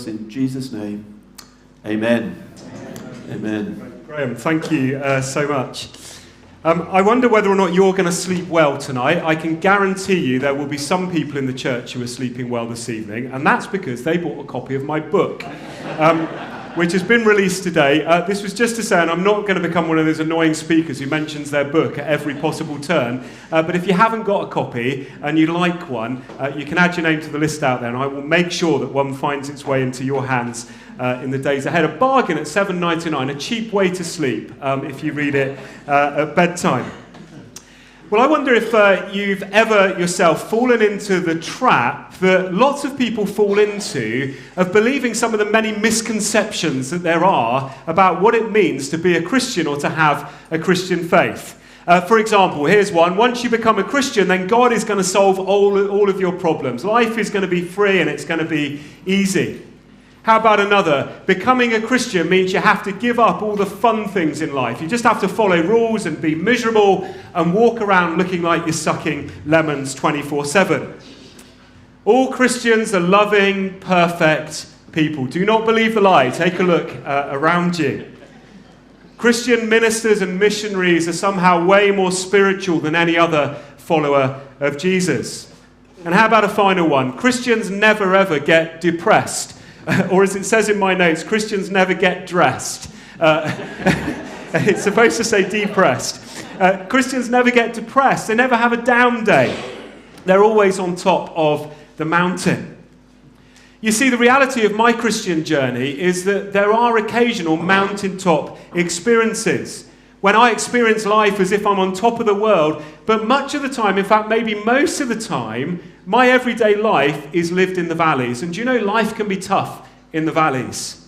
in Jesus' name. Amen. Amen. Graham, thank you so much. I wonder whether or not you're going to sleep well tonight. I can guarantee you there will be some people in the church who are sleeping well this evening, and that's because they bought a copy of my book, which has been released today. This was just to say, and I'm not going to become one of those annoying speakers who mentions their book at every possible turn, but if you haven't got a copy and you like one, you can add your name to the list out there, and I will make sure that one finds its way into your hands in the days ahead. A bargain at $7.99, a cheap way to sleep if you read it at bedtime. Well, I wonder if you've ever yourself fallen into the trap that lots of people fall into of believing some of the many misconceptions that there are about what it means to be a Christian or to have a Christian faith. For example, here's one. Once you become a Christian, then God is going to solve all of your problems. Life is going to be free and it's going to be easy. How about another? Becoming a Christian means you have to give up all the fun things in life. You just have to follow rules and be miserable and walk around looking like you're sucking lemons 24/7. All Christians are loving, perfect people. Do not believe the lie. Take a look around you. Christian ministers and missionaries are somehow way more spiritual than any other follower of Jesus. And how about a final one? Christians never ever get depressed. Or as it says in my notes, Christians never get dressed. It's supposed to say depressed. Christians never get depressed. They never have a down day. They're always on top of the mountain. You see, the reality of my Christian journey is that there are occasional mountaintop experiences when I experience life as if I'm on top of the world, but much of the time, in fact, maybe most of the time, my everyday life is lived in the valleys. And do you know, life can be tough in the valleys.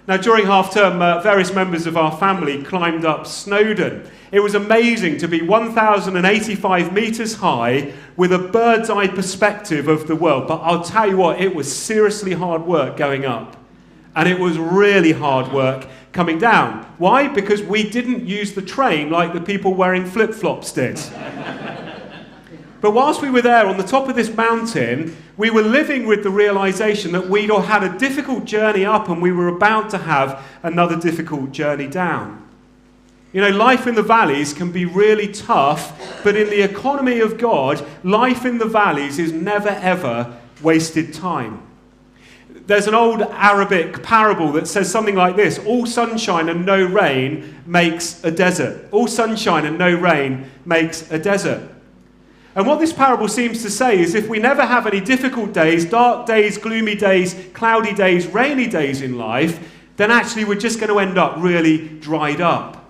Now, during half-term, various members of our family climbed up Snowdon. It was amazing to be 1,085 metres high with a bird's-eye perspective of the world. But I'll tell you what, it was seriously hard work going up. And it was really hard work coming down. Why? Because we didn't use the train like the people wearing flip-flops did. But whilst we were there on the top of this mountain, we were living with the realization that we'd all had a difficult journey up and we were about to have another difficult journey down. You know, life in the valleys can be really tough, but in the economy of God, life in the valleys is never ever wasted time. There's an old Arabic parable that says something like this: all sunshine and no rain makes a desert. All sunshine and no rain makes a desert. And what this parable seems to say is if we never have any difficult days, dark days, gloomy days, cloudy days, rainy days in life, then actually we're just going to end up really dried up.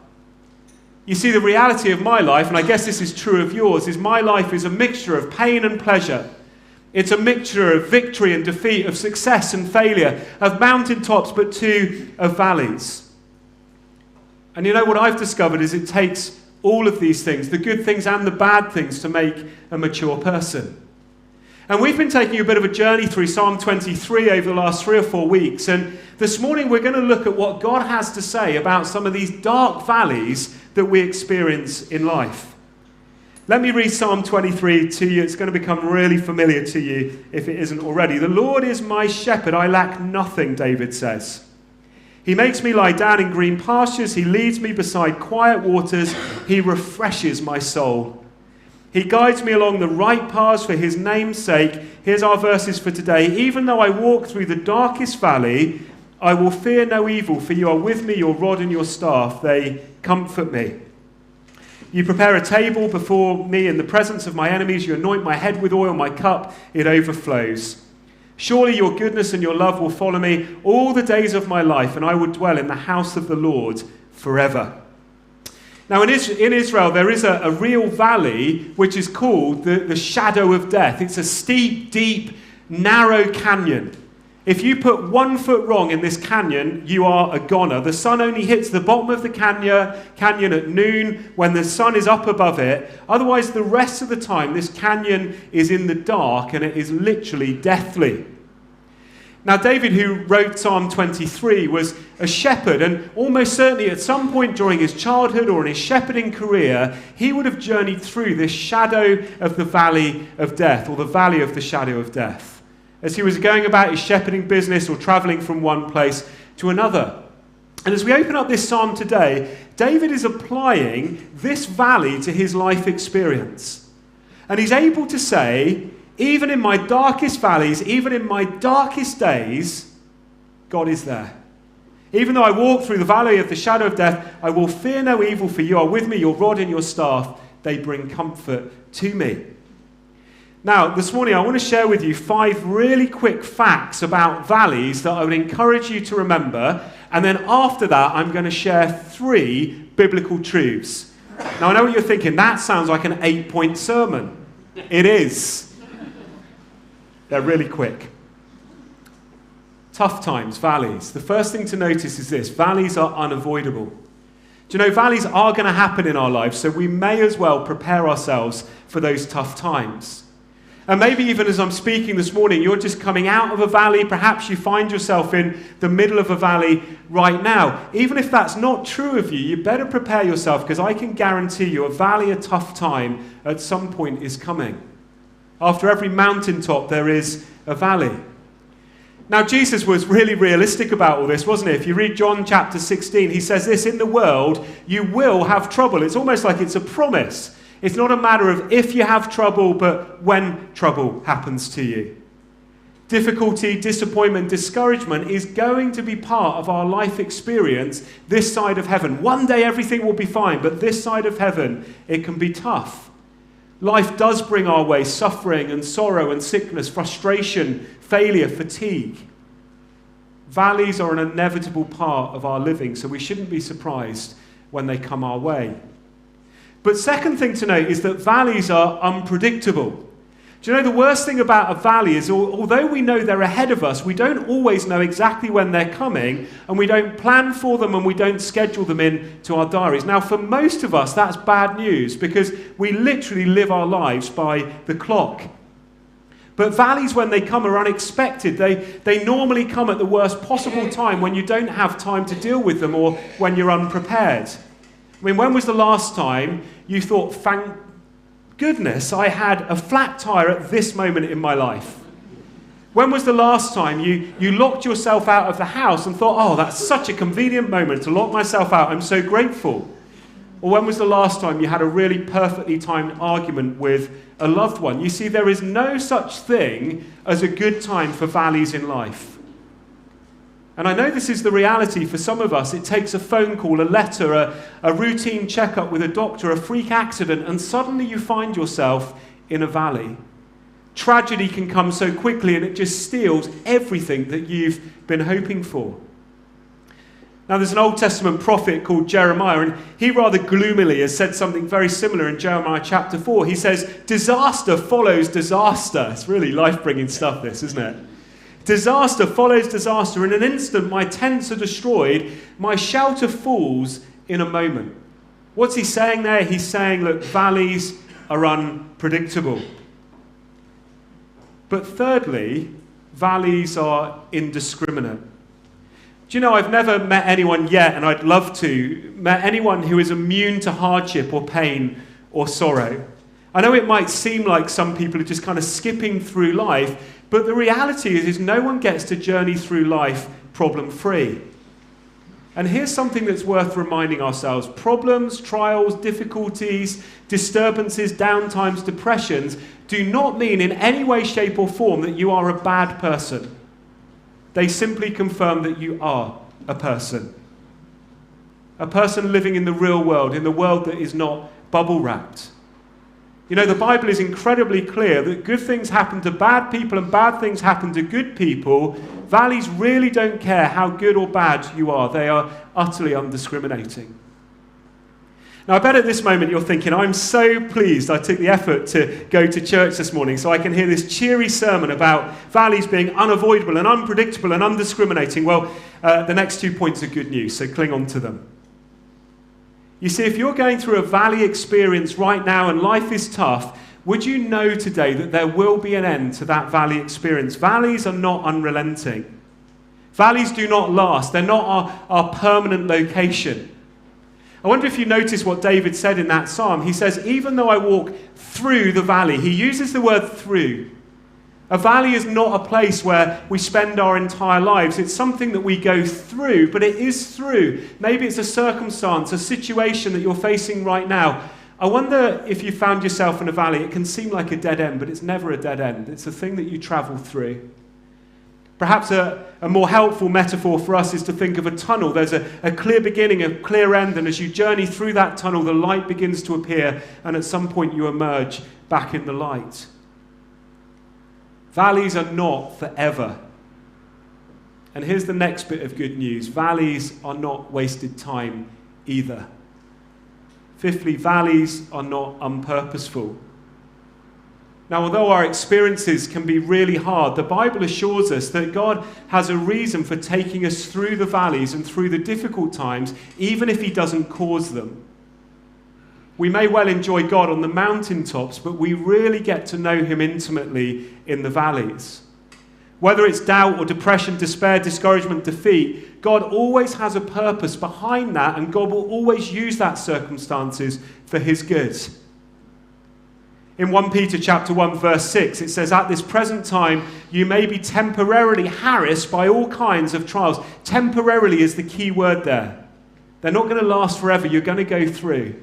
You see, the reality of my life, and I guess this is true of yours, is my life is a mixture of pain and pleasure. It's a mixture of victory and defeat, of success and failure, of mountaintops but too of valleys. And you know what I've discovered is it takes all of these things, the good things and the bad things, to make a mature person. And we've been taking a bit of a journey through Psalm 23 over the last 3 or 4 weeks. And this morning we're going to look at what God has to say about some of these dark valleys that we experience in life. Let me read Psalm 23 to you. It's going to become really familiar to you if it isn't already. The Lord is my shepherd, I lack nothing, David says. He makes me lie down in green pastures. He leads me beside quiet waters. He refreshes my soul. He guides me along the right paths for his name's sake. Here's our verses for today. Even though I walk through the darkest valley, I will fear no evil, for you are with me, your rod and your staff, they comfort me. You prepare a table before me in the presence of my enemies. You anoint my head with oil, my cup, it overflows. Surely your goodness and your love will follow me all the days of my life, and I will dwell in the house of the Lord forever. Now in Israel there is a real valley which is called the shadow of death. It's a steep, deep, narrow canyon. If you put 1 foot wrong in this canyon, you are a goner. The sun only hits the bottom of the canyon at noon when the sun is up above it. Otherwise, the rest of the time, this canyon is in the dark and it is literally deathly. Now, David, who wrote Psalm 23, was a shepherd, and almost certainly at some point during his childhood or in his shepherding career, he would have journeyed through this shadow of the valley of death, or the valley of the shadow of death. as he was going about his shepherding business or travelling from one place to another. And as we open up this psalm today, David is applying this valley to his life experience. And he's able to say, even in my darkest valleys, even in my darkest days, God is there. Even though I walk through the valley of the shadow of death, I will fear no evil, for you are with me, your rod and your staff, they bring comfort to me. Now, this morning I want to share with you 5 really quick facts about valleys that I would encourage you to remember. And then after that, I'm going to share 3 biblical truths. Now, I know what you're thinking. That sounds like an 8-point sermon. It is. They're really quick. Tough times, valleys. The first thing to notice is this. Valleys are unavoidable. Do you know, valleys are going to happen in our lives, so we may as well prepare ourselves for those tough times. And maybe even as I'm speaking this morning, you're just coming out of a valley. Perhaps you find yourself in the middle of a valley right now. Even if that's not true of you, you better prepare yourself, because I can guarantee you a valley, a tough time, at some point is coming. After every mountaintop, there is a valley. Now, Jesus was really realistic about all this, wasn't he? If you read John chapter 16, he says this, in the world, you will have trouble. It's almost like it's a promise. It's not a matter of if you have trouble, but when trouble happens to you. Difficulty, disappointment, discouragement is going to be part of our life experience this side of heaven. One day everything will be fine, but this side of heaven, it can be tough. Life does bring our way suffering and sorrow and sickness, frustration, failure, fatigue. Valleys are an inevitable part of our living, so we shouldn't be surprised when they come our way. But second thing to note is that valleys are unpredictable. Do you know the worst thing about a valley is although we know they're ahead of us, we don't always know exactly when they're coming, and we don't plan for them and we don't schedule them in to our diaries. Now, for most of us, that's bad news because we literally live our lives by the clock. But valleys, when they come, are unexpected. They normally come at the worst possible time when you don't have time to deal with them or when you're unprepared. I mean, when was the last time you thought, thank goodness I had a flat tire at this moment in my life? When was the last time you locked yourself out of the house and thought, oh, that's such a convenient moment to lock myself out, I'm so grateful? Or when was the last time you had a really perfectly timed argument with a loved one? You see, there is no such thing as a good time for valleys in life. And I know this is the reality for some of us. It takes a phone call, a letter, a routine checkup with a doctor, a freak accident, and suddenly you find yourself in a valley. Tragedy can come so quickly and it just steals everything that you've been hoping for. Now, there's an Old Testament prophet called Jeremiah, and he rather gloomily has said something very similar in Jeremiah chapter 4. He says, disaster follows disaster. It's really life-bringing stuff, this, isn't it? Disaster follows disaster. In an instant, my tents are destroyed. My shelter falls in a moment. What's he saying there? He's saying, look, valleys are unpredictable. But thirdly, valleys are indiscriminate. Do you know, I've never met anyone yet, and I'd love to, met anyone who is immune to hardship or pain or sorrow. I know it might seem like some people are just kind of skipping through life, but the reality is no one gets to journey through life problem-free. And here's something that's worth reminding ourselves. Problems, trials, difficulties, disturbances, downtimes, depressions do not mean in any way, shape or form that you are a bad person. They simply confirm that you are a person. A person living in the real world, in the world that is not bubble-wrapped. You know, the Bible is incredibly clear that good things happen to bad people and bad things happen to good people. Valleys really don't care how good or bad you are. They are utterly undiscriminating. Now, I bet at this moment you're thinking, I'm so pleased I took the effort to go to church this morning so I can hear this cheery sermon about valleys being unavoidable and unpredictable and undiscriminating. Well, the next 2 points are good news, so cling on to them. You see, if you're going through a valley experience right now and life is tough, would you know today that there will be an end to that valley experience? Valleys are not unrelenting. Valleys do not last. They're not our permanent location. I wonder if you notice what David said in that psalm. He says, even though I walk through the valley, he uses the word through. A valley is not a place where we spend our entire lives. It's something that we go through, but it is through. Maybe it's a circumstance, a situation that you're facing right now. I wonder if you found yourself in a valley. It can seem like a dead end, but it's never a dead end. It's a thing that you travel through. Perhaps a more helpful metaphor for us is to think of a tunnel. There's a clear beginning, a clear end, and as you journey through that tunnel, the light begins to appear, and at some point you emerge back in the light. Valleys are not forever. And here's the next bit of good news. Valleys are not wasted time either. Fifthly, valleys are not unpurposeful. Now, although our experiences can be really hard, the Bible assures us that God has a reason for taking us through the valleys and through the difficult times, even if he doesn't cause them. We may well enjoy God on the mountaintops, but we really get to know him intimately in the valleys. Whether it's doubt or depression, despair, discouragement, defeat, God always has a purpose behind that, and God will always use that circumstances for his good. In 1 Peter chapter 1, verse 6, it says, "At this present time, you may be temporarily harassed by all kinds of trials." Temporarily is the key word there. They're not going to last forever. You're going to go through.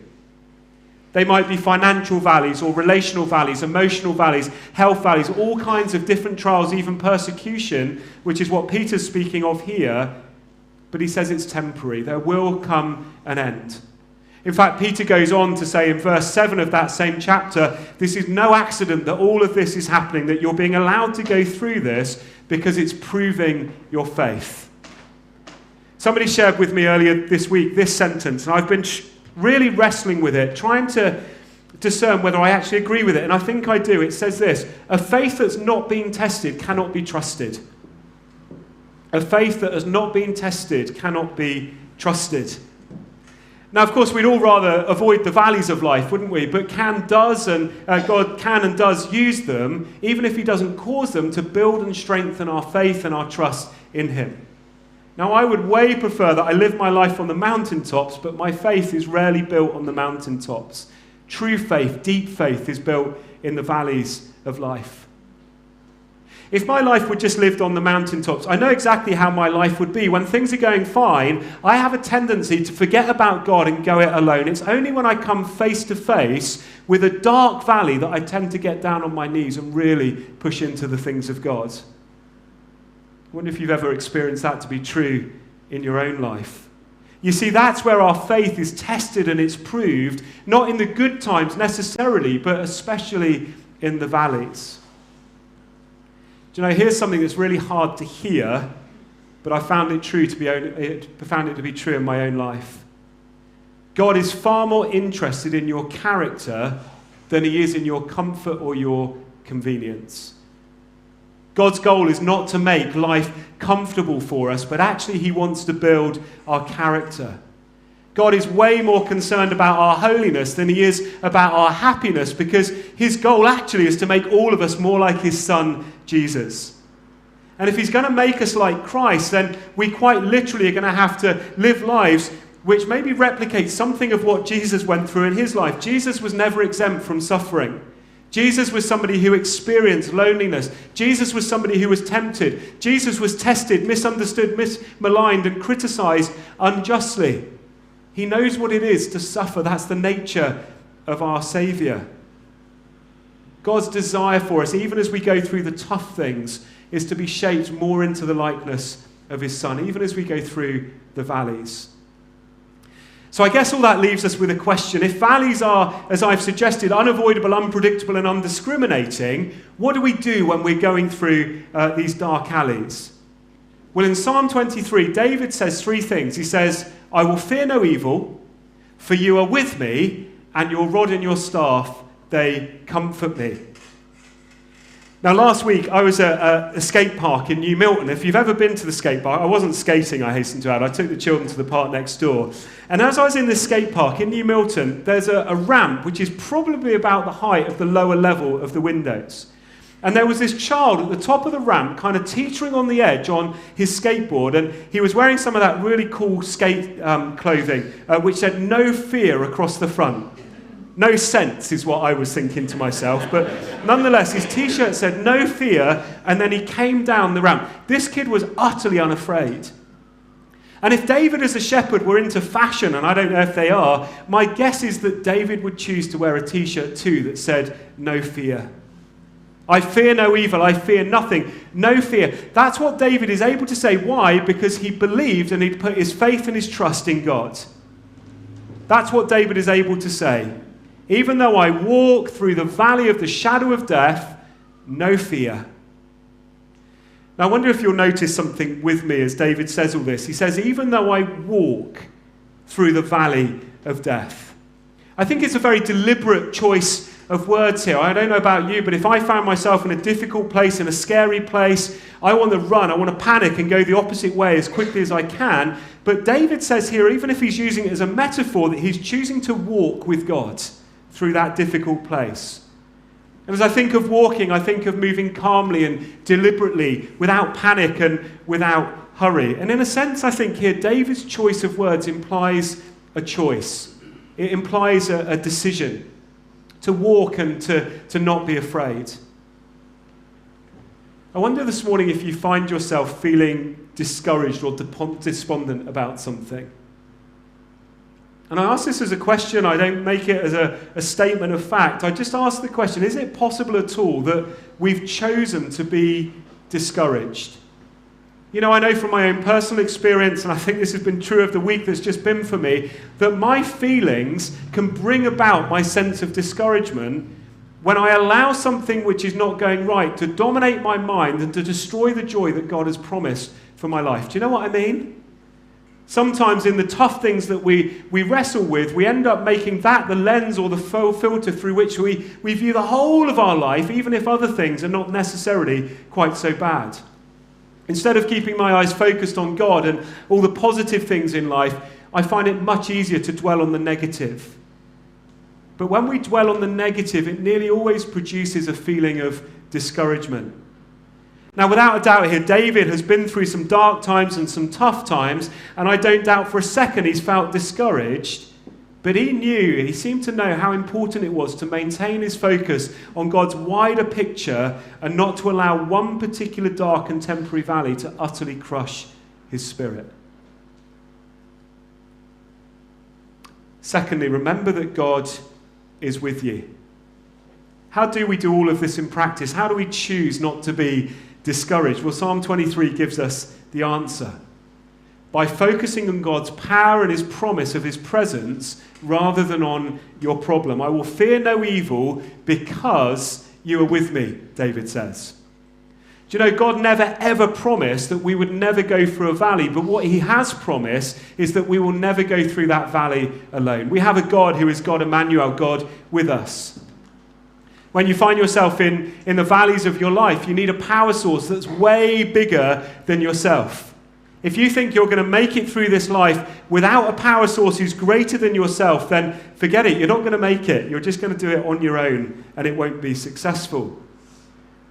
They might be financial valleys or relational valleys, emotional valleys, health valleys, all kinds of different trials, even persecution, which is what Peter's speaking of here. But he says it's temporary. There will come an end. In fact, Peter goes on to say in verse 7 of that same chapter, this is no accident that all of this is happening, that you're being allowed to go through this because it's proving your faith. Somebody shared with me earlier this week this sentence, and I've been really wrestling with it, trying to discern whether I actually agree with it, and I think I do. It says this: a faith that's not being tested cannot be trusted. A faith that has not been tested cannot be trusted. Now, of course, we'd all rather avoid the valleys of life, wouldn't we? But God can and does use them, even if he doesn't cause them, to build and strengthen our faith and our trust in him. Now, I would way prefer that I live my life on the mountaintops, but my faith is rarely built on the mountaintops. True faith, deep faith, is built in the valleys of life. If my life were just lived on the mountaintops, I know exactly how my life would be. When things are going fine, I have a tendency to forget about God and go it alone. It's only when I come face to face with a dark valley that I tend to get down on my knees and really push into the things of God. I wonder if you've ever experienced that to be true in your own life. You see, that's where our faith is tested and it's proved, not in the good times necessarily, but especially in the valleys. Do you know, here's something that's really hard to hear, but I found it to be true in my own life. God is far more interested in your character than he is in your comfort or your convenience. God's goal is not to make life comfortable for us, but actually he wants to build our character. God is way more concerned about our holiness than he is about our happiness, because his goal actually is to make all of us more like his son, Jesus. And if he's going to make us like Christ, then we quite literally are going to have to live lives which maybe replicate something of what Jesus went through in his life. Jesus was never exempt from suffering. Jesus was somebody who experienced loneliness. Jesus was somebody who was tempted. Jesus was tested, misunderstood, maligned, and criticized unjustly. He knows what it is to suffer. That's the nature of our Savior. God's desire for us, even as we go through the tough things, is to be shaped more into the likeness of his Son, even as we go through the valleys. So I guess all that leaves us with a question. If valleys are, as I've suggested, unavoidable, unpredictable, and undiscriminating, what do we do when we're going through these dark alleys? Well, in Psalm 23, David says three things. He says, "I will fear no evil, for you are with me, and your rod and your staff, they comfort me." Now, last week, I was at a skate park in New Milton. If you've ever been to the skate park, I wasn't skating, I hasten to add. I took the children to the park next door. And as I was in this skate park in New Milton, there's a ramp which is probably about the height of the lower level of the windows. And there was this child at the top of the ramp, kind of teetering on the edge on his skateboard, and he was wearing some of that really cool skate clothing, which said "No Fear" across the front. No sense is what I was thinking to myself. But nonetheless, his T-shirt said, "No fear," and then he came down the ramp. This kid was utterly unafraid. And if David as a shepherd were into fashion, and I don't know if they are, my guess is that David would choose to wear a T-shirt too that said, "No fear. I fear no evil, I fear nothing, no fear." That's what David is able to say. Why? Because he believed and he'd put his faith and his trust in God. That's what David is able to say. Even though I walk through the valley of the shadow of death, no fear. Now I wonder if you'll notice something with me as David says all this. He says, even though I walk through the valley of death. I think it's a very deliberate choice of words here. I don't know about you, but if I found myself in a difficult place, in a scary place, I want to run, I want to panic and go the opposite way as quickly as I can. But David says here, even if he's using it as a metaphor, that he's choosing to walk with God through that difficult place. And as I think of walking, I think of moving calmly and deliberately, without panic and without hurry. And in a sense, I think here, David's choice of words implies a choice. It implies a decision to walk and to not be afraid. I wonder this morning if you find yourself feeling discouraged or despondent about something. And I ask this as a question. I don't make it as a statement of fact. I just ask the question, is it possible at all that we've chosen to be discouraged? You know, I know from my own personal experience, and I think this has been true of the week that's just been for me, that my feelings can bring about my sense of discouragement when I allow something which is not going right to dominate my mind and to destroy the joy that God has promised for my life. Do you know what I mean? Sometimes in the tough things that we wrestle with, we end up making that the lens or the filter through which we view the whole of our life, even if other things are not necessarily quite so bad. Instead of keeping my eyes focused on God and all the positive things in life, I find it much easier to dwell on the negative. But when we dwell on the negative, it nearly always produces a feeling of discouragement. Now, without a doubt here, David has been through some dark times and some tough times, and I don't doubt for a second he's felt discouraged. But he seemed to know how important it was to maintain his focus on God's wider picture and not to allow one particular dark and temporary valley to utterly crush his spirit. Secondly, remember that God is with you. How do we do all of this in practice? How do we choose not to be discouraged? Well, Psalm 23 gives us the answer. By focusing on God's power and his promise of his presence rather than on your problem. I will fear no evil because you are with me, David says. Do you know, God never ever promised that we would never go through a valley, but what he has promised is that we will never go through that valley alone. We have a God who is God Emmanuel, God with us. When you find yourself in the valleys of your life, you need a power source that's way bigger than yourself. If you think you're going to make it through this life without a power source who's greater than yourself, then forget it. You're not going to make it. You're just going to do it on your own, and it won't be successful.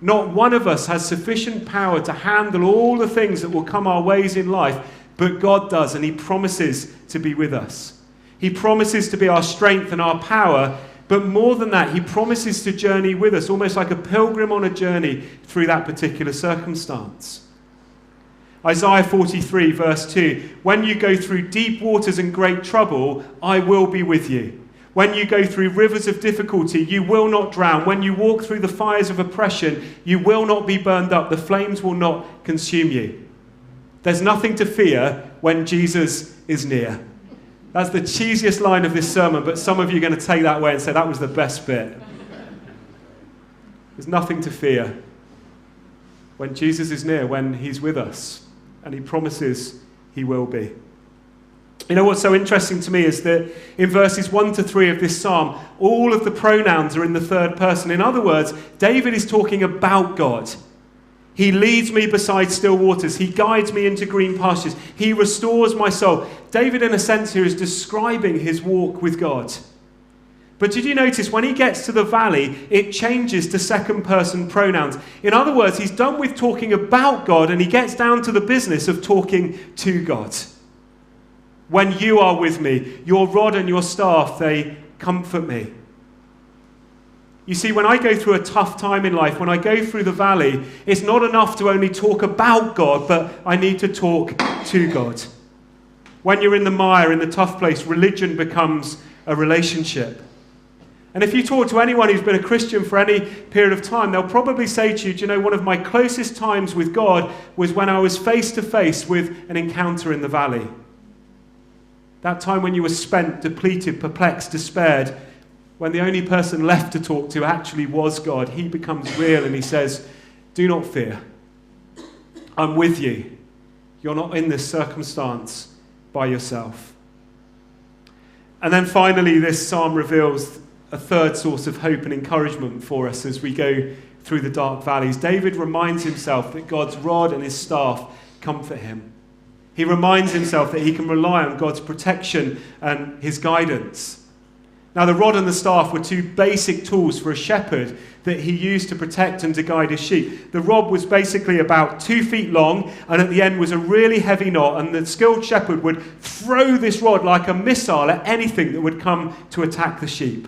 Not one of us has sufficient power to handle all the things that will come our ways in life, but God does, and he promises to be with us. He promises to be our strength and our power, but more than that, he promises to journey with us, almost like a pilgrim on a journey through that particular circumstance. Isaiah 43 verse 2, when you go through deep waters and great trouble, I will be with you. When you go through rivers of difficulty, you will not drown. When you walk through the fires of oppression, you will not be burned up. The flames will not consume you. There's nothing to fear when Jesus is near. That's the cheesiest line of this sermon, but some of you are going to take that away and say that was the best bit. There's nothing to fear when Jesus is near, when he's with us. And he promises he will be. You know what's so interesting to me is that in verses 1 to 3 of this psalm, all of the pronouns are in the third person. In other words, David is talking about God. He leads me beside still waters. He guides me into green pastures. He restores my soul. David, in a sense here, is describing his walk with God. But did you notice when he gets to the valley, it changes to second person pronouns. In other words, he's done with talking about God and he gets down to the business of talking to God. When you are with me, your rod and your staff, they comfort me. You see, when I go through a tough time in life, when I go through the valley, it's not enough to only talk about God, but I need to talk to God. When you're in the mire, in the tough place, religion becomes a relationship. And if you talk to anyone who's been a Christian for any period of time, they'll probably say to you, do you know, one of my closest times with God was when I was face to face with an encounter in the valley. That time when you were spent, depleted, perplexed, despaired, when the only person left to talk to actually was God. He becomes real and he says, do not fear. I'm with you. You're not in this circumstance by yourself. And then finally, this psalm reveals a third source of hope and encouragement for us as we go through the dark valleys. David reminds himself that God's rod and his staff comfort him. He reminds himself that he can rely on God's protection and his guidance. Now, the rod and the staff were two basic tools for a shepherd that he used to protect and to guide his sheep. The rod was basically about 2 feet long, and at the end was a really heavy knot, and the skilled shepherd would throw this rod like a missile at anything that would come to attack the sheep.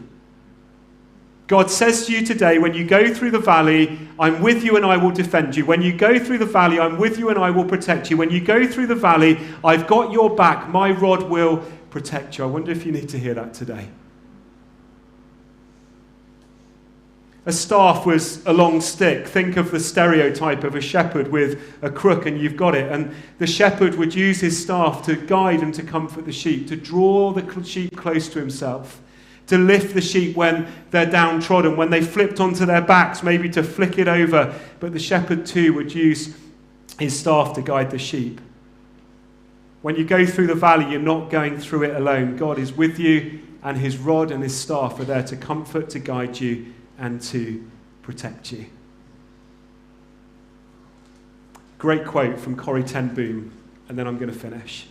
God says to you today, when you go through the valley, I'm with you and I will defend you. When you go through the valley, I'm with you and I will protect you. When you go through the valley, I've got your back. My rod will protect you. I wonder if you need to hear that today. A staff was a long stick. Think of the stereotype of a shepherd with a crook, and you've got it. And the shepherd would use his staff to guide and to comfort the sheep, to draw the sheep close to himself, to lift the sheep when they're downtrodden, when they flipped onto their backs, maybe to flick it over. But the shepherd too would use his staff to guide the sheep. When you go through the valley, you're not going through it alone. God is with you, and his rod and his staff are there to comfort, to guide you, and to protect you. Great quote from Corrie ten Boom, and then I'm going to finish.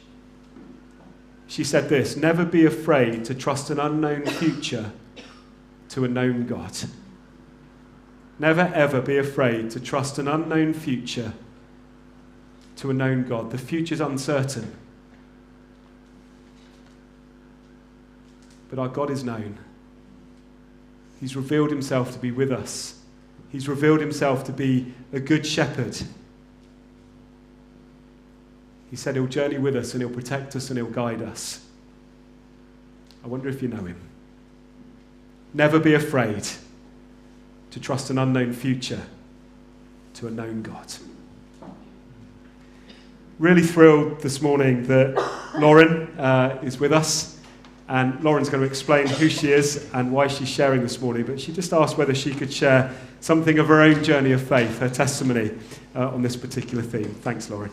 She said this: never be afraid to trust an unknown future to a known God. Never ever be afraid to trust an unknown future to a known God. The future's uncertain, but our God is known. He's revealed himself to be with us. He's revealed himself to be a good shepherd. He said he'll journey with us and he'll protect us and he'll guide us. I wonder if you know him. Never be afraid to trust an unknown future to a known God. Really thrilled this morning that Lauren is with us. And Lauren's going to explain who she is and why she's sharing this morning. But she just asked whether she could share something of her own journey of faith, her testimony on this particular theme. Thanks, Lauren.